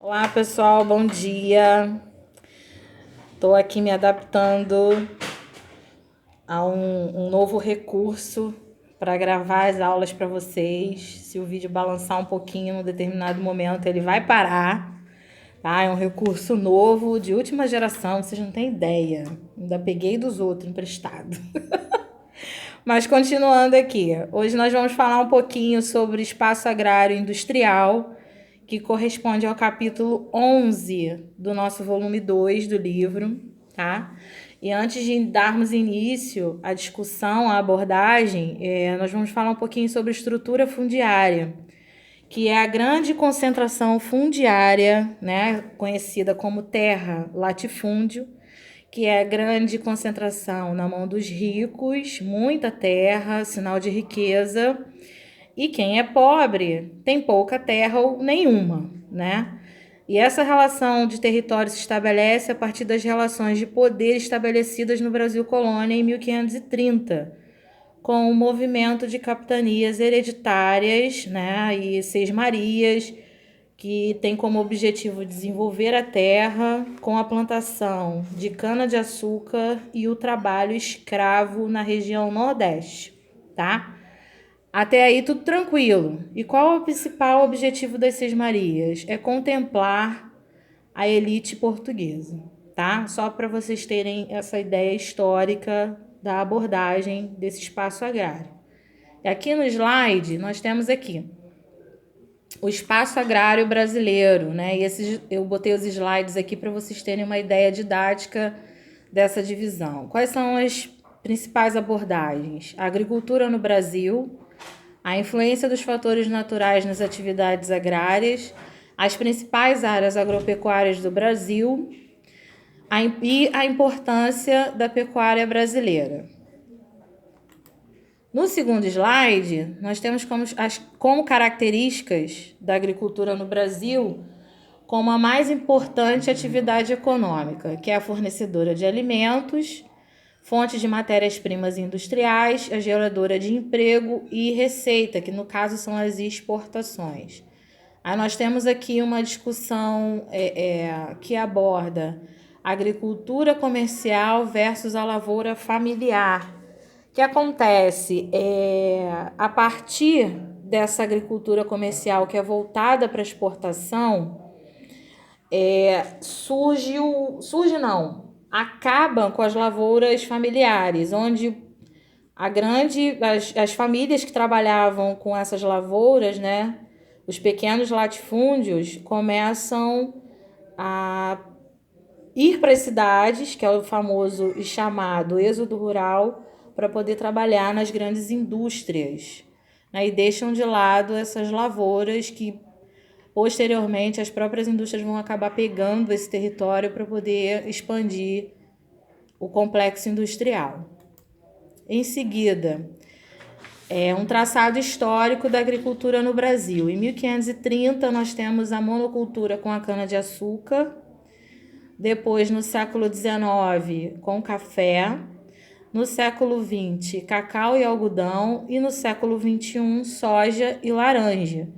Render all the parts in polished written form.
Olá pessoal, bom dia. Estou aqui me adaptando a um novo recurso para gravar as aulas para vocês. Se o vídeo balançar um pouquinho em um determinado momento, ele vai parar, tá? É um recurso novo, de última geração, vocês não têm ideia. Ainda peguei dos outros emprestado. Mas continuando aqui, hoje nós vamos falar um pouquinho sobre espaço agrário industrial, que corresponde ao capítulo 11 do nosso volume 2 do livro, tá? E antes de darmos início à discussão, à abordagem, nós vamos falar um pouquinho sobre estrutura fundiária, que é a grande concentração fundiária, né, conhecida como terra, latifúndio, que é a grande concentração na mão dos ricos, muita terra, sinal de riqueza, e quem é pobre tem pouca terra ou nenhuma, né? E essa relação de território se estabelece a partir das relações de poder estabelecidas no Brasil colônia em 1530, com o movimento de capitanias hereditárias, né, e seis-marias, que tem como objetivo desenvolver a terra com a plantação de cana-de-açúcar e o trabalho escravo na região Nordeste, tá? Até aí tudo tranquilo. E qual é o principal objetivo das Seis Marias? É contemplar a elite portuguesa, tá? Só para vocês terem essa ideia histórica da abordagem desse espaço agrário. E aqui no slide nós temos aqui o espaço agrário brasileiro, né? E eu botei os slides aqui para vocês terem uma ideia didática dessa divisão. Quais são as principais abordagens? A agricultura no Brasil, a influência dos fatores naturais nas atividades agrárias, as principais áreas agropecuárias do Brasil e a importância da pecuária brasileira. No segundo slide, nós temos como características da agricultura no Brasil como a mais importante atividade econômica, que é a fornecedora de alimentos, fonte de matérias-primas industriais, a geradora de emprego e receita, que no caso são as exportações. Aí nós temos aqui uma discussão que aborda a agricultura comercial versus a lavoura familiar. O que acontece? A partir dessa agricultura comercial que é voltada para exportação, acabam com as lavouras familiares, onde as famílias que trabalhavam com essas lavouras, né, os pequenos latifúndios, começam a ir para as cidades, que é o famoso e chamado êxodo rural, para poder trabalhar nas grandes indústrias, né, e deixam de lado essas lavouras que posteriormente as próprias indústrias vão acabar pegando esse território para poder expandir o complexo industrial. Em seguida, um traçado histórico da agricultura no Brasil. Em 1530, nós temos a monocultura com a cana-de-açúcar. Depois, no século XIX, com café. No século XX, cacau e algodão. E no século XXI, soja e laranja.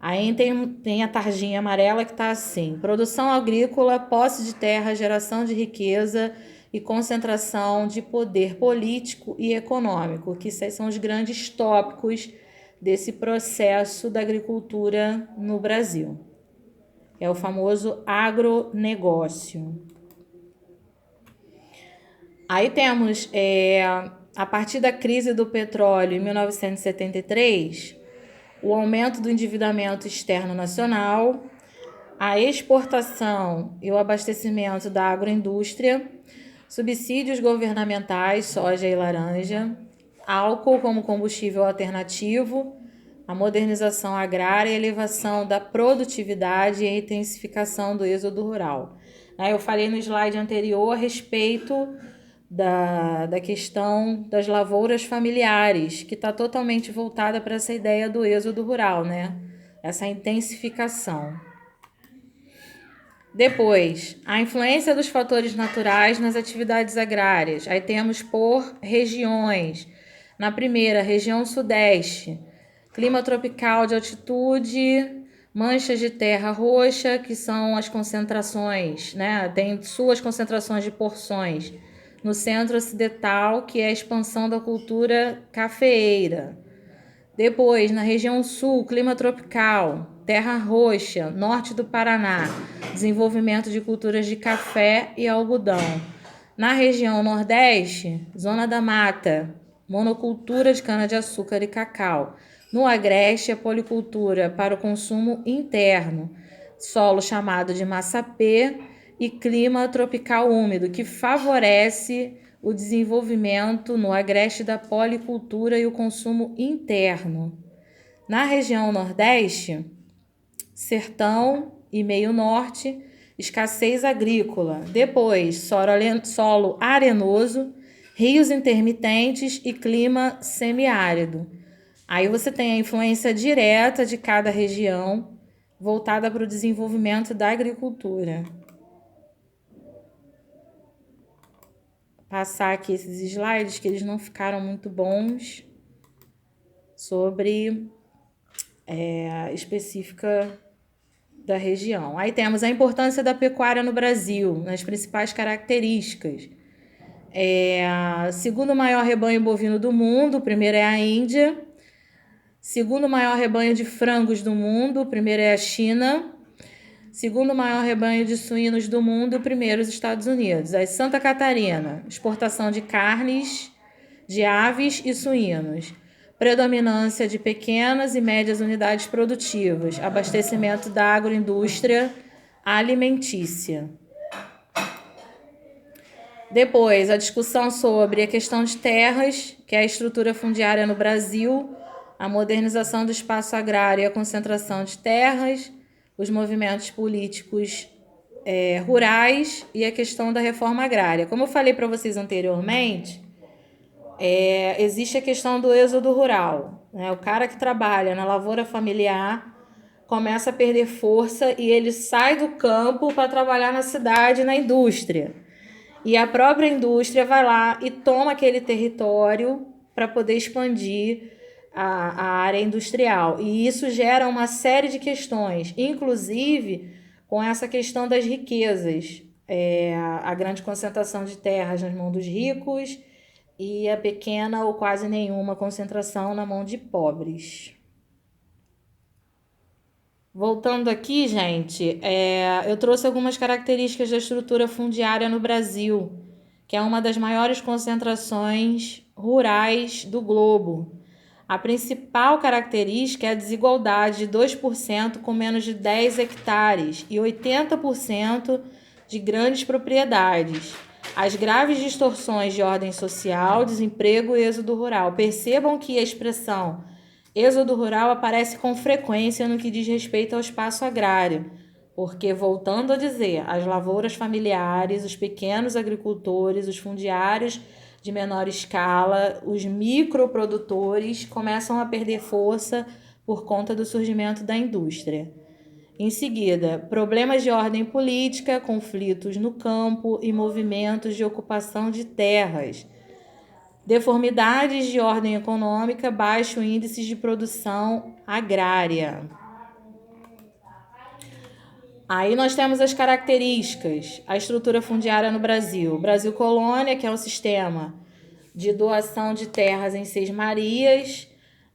Aí tem a tarjinha amarela que está assim: produção agrícola, posse de terra, geração de riqueza e concentração de poder político e econômico, que são os grandes tópicos desse processo da agricultura no Brasil. É o famoso agronegócio. Aí temos, a partir da crise do petróleo em 1973, o aumento do endividamento externo nacional, a exportação e o abastecimento da agroindústria, subsídios governamentais, soja e laranja, álcool como combustível alternativo, a modernização agrária, a elevação da produtividade e a intensificação do êxodo rural. Eu falei no slide anterior a respeito da questão das lavouras familiares, que está totalmente voltada para essa ideia do êxodo rural, né? Essa intensificação. Depois, a influência dos fatores naturais nas atividades agrárias. Aí temos por regiões. Na primeira, região sudeste, clima tropical de altitude, manchas de terra roxa, que são as concentrações, né? Tem suas concentrações de porções no centro ocidental, que é a expansão da cultura cafeeira. Depois, na região sul, clima tropical, terra roxa, norte do Paraná, desenvolvimento de culturas de café e algodão. Na região nordeste, zona da mata, monocultura de cana-de-açúcar e cacau. No agreste, a policultura para o consumo interno, solo chamado de massapê e clima tropical úmido, que favorece o desenvolvimento no agreste da policultura e o consumo interno. Na região nordeste, sertão e meio norte, escassez agrícola. Depois, solo arenoso, rios intermitentes e clima semiárido. Aí você tem a influência direta de cada região voltada para o desenvolvimento da agricultura. Passar aqui esses slides que eles não ficaram muito bons sobre específica da região. Aí temos a importância da pecuária no Brasil, nas principais características. Segundo maior rebanho bovino do mundo, o primeiro é a Índia. Segundo maior rebanho de frangos do mundo, o primeiro é a China. Segundo maior rebanho de suínos do mundo, o primeiro os Estados Unidos. Aí Santa Catarina, exportação de carnes, de aves e suínos. Predominância de pequenas e médias unidades produtivas. Abastecimento da agroindústria alimentícia. Depois, a discussão sobre a questão de terras, que é a estrutura fundiária no Brasil, a modernização do espaço agrário e a concentração de terras, os movimentos políticos rurais e a questão da reforma agrária. Como eu falei para vocês anteriormente, existe a questão do êxodo rural, né? O cara que trabalha na lavoura familiar começa a perder força e ele sai do campo para trabalhar na cidade, na indústria. E a própria indústria vai lá e toma aquele território para poder expandir a área industrial. E isso gera uma série de questões, inclusive com essa questão das riquezas. A grande concentração de terras nas mãos dos ricos e a pequena ou quase nenhuma concentração na mão de pobres. Voltando aqui, gente, eu trouxe algumas características da estrutura fundiária no Brasil, que é uma das maiores concentrações rurais do globo. A principal característica é a desigualdade de 2% com menos de 10 hectares e 80% de grandes propriedades. As graves distorções de ordem social, desemprego e êxodo rural. Percebam que a expressão êxodo rural aparece com frequência no que diz respeito ao espaço agrário, porque, voltando a dizer, as lavouras familiares, os pequenos agricultores, os fundiários de menor escala, os microprodutores começam a perder força por conta do surgimento da indústria. Em seguida, problemas de ordem política, conflitos no campo e movimentos de ocupação de terras. Deformidades de ordem econômica, baixo índice de produção agrária. Aí nós temos as características, a estrutura fundiária no Brasil. Brasil Colônia, que é um sistema de doação de terras em seis-marias.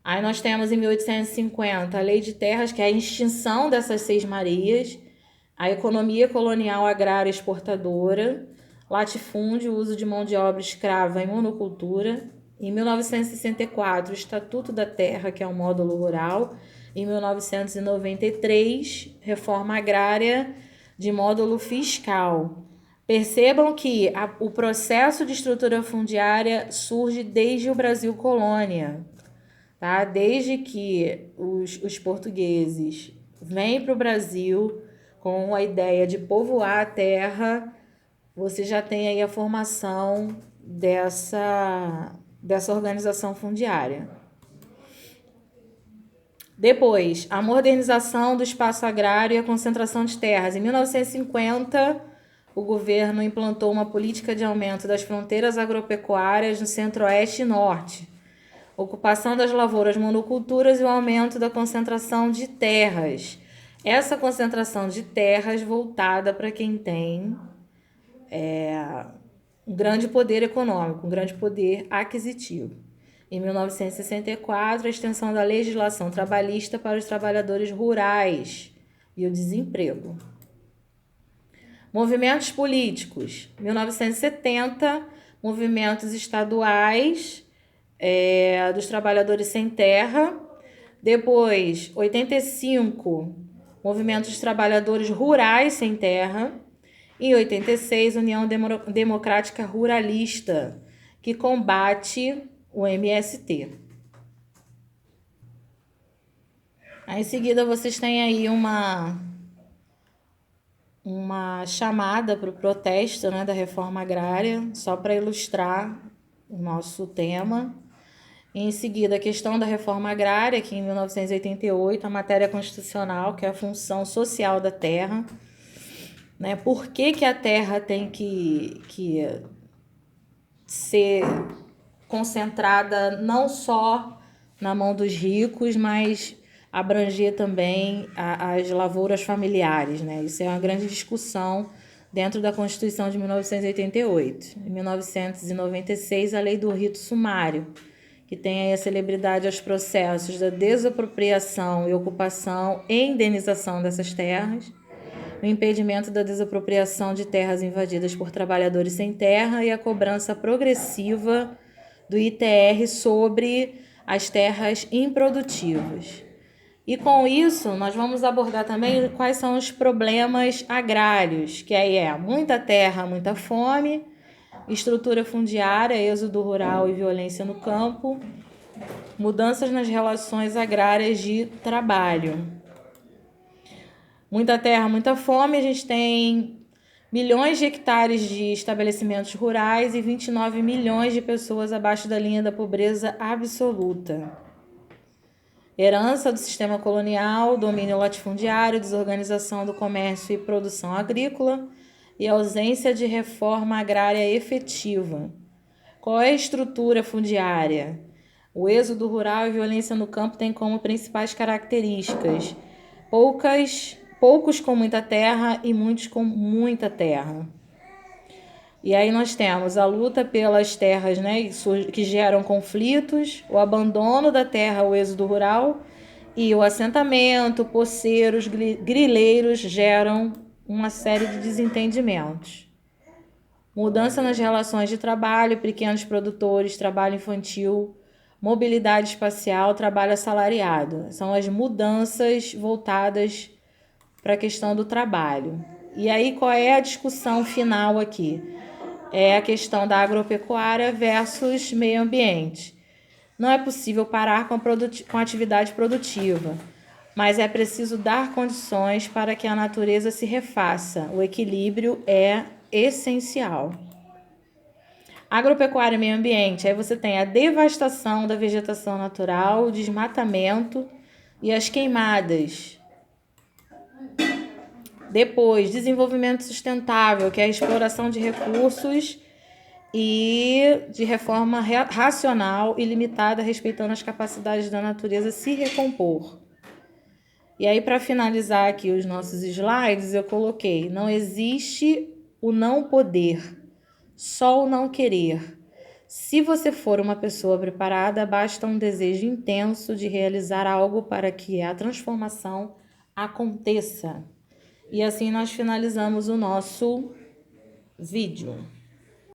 Aí nós temos em 1850 a Lei de Terras, que é a extinção dessas seis-marias. A economia colonial agrária exportadora. Latifúndio, uso de mão de obra escrava em monocultura. Em 1964, o Estatuto da Terra, que é um módulo rural. Em 1993, reforma agrária de módulo fiscal. Percebam que o processo de estrutura fundiária surge desde o Brasil colônia, tá? Desde que os portugueses vêm para o Brasil com a ideia de povoar a terra, você já tem aí a formação dessa organização fundiária. Depois, a modernização do espaço agrário e a concentração de terras. Em 1950, o governo implantou uma política de aumento das fronteiras agropecuárias no centro-oeste e norte, ocupação das lavouras monoculturas e o aumento da concentração de terras. essa concentração de terras voltada para quem tem um grande poder econômico, um grande poder aquisitivo. Em 1964, a extensão da legislação trabalhista para os trabalhadores rurais e o desemprego. Movimentos políticos. 1970, movimentos estaduais dos trabalhadores sem terra. Depois, 85, movimentos dos trabalhadores rurais sem terra. E 86, União Democrática Ruralista, que combate o MST. Aí, em seguida, vocês têm aí uma chamada para o protesto, né, da reforma agrária, só para ilustrar o nosso tema. Em seguida, a questão da reforma agrária, que em 1988, a matéria constitucional, que é a função social da terra, né? Por que a terra tem que ser concentrada não só na mão dos ricos, mas abranger também as lavouras familiares, né? Isso é uma grande discussão dentro da Constituição de 1988. Em 1996, a Lei do Rito Sumário, que tem aí a celebridade aos processos da desapropriação e ocupação e indenização dessas terras, o impedimento da desapropriação de terras invadidas por trabalhadores sem terra e a cobrança progressiva do ITR sobre as terras improdutivas. E com isso, nós vamos abordar também quais são os problemas agrários, que aí é muita terra, muita fome, estrutura fundiária, êxodo rural e violência no campo, mudanças nas relações agrárias de trabalho. Muita terra, muita fome, a gente tem milhões de hectares de estabelecimentos rurais e 29 milhões de pessoas abaixo da linha da pobreza absoluta. Herança do sistema colonial, domínio latifundiário, desorganização do comércio e produção agrícola e ausência de reforma agrária efetiva. Qual é a estrutura fundiária? O êxodo rural e violência no campo têm como principais características poucos com muita terra e muitos com muita terra. E aí nós temos a luta pelas terras, né, que geram conflitos, o abandono da terra, o êxodo rural, e o assentamento, poceiros, grileiros geram uma série de desentendimentos. Mudança nas relações de trabalho, pequenos produtores, trabalho infantil, mobilidade espacial, trabalho assalariado. São as mudanças voltadas para a questão do trabalho. E aí, qual é a discussão final aqui? É a questão da agropecuária versus meio ambiente. Não é possível parar com a atividade produtiva, mas é preciso dar condições para que a natureza se refaça. O equilíbrio é essencial. Agropecuária e meio ambiente, aí você tem a devastação da vegetação natural, o desmatamento e as queimadas. Depois, desenvolvimento sustentável, que é a exploração de recursos e de reforma racional e limitada, respeitando as capacidades da natureza se recompor. E aí, para finalizar aqui os nossos slides, eu coloquei: não existe o não poder, só o não querer. Se você for uma pessoa preparada, basta um desejo intenso de realizar algo para que a transformação aconteça. E assim nós finalizamos o nosso vídeo.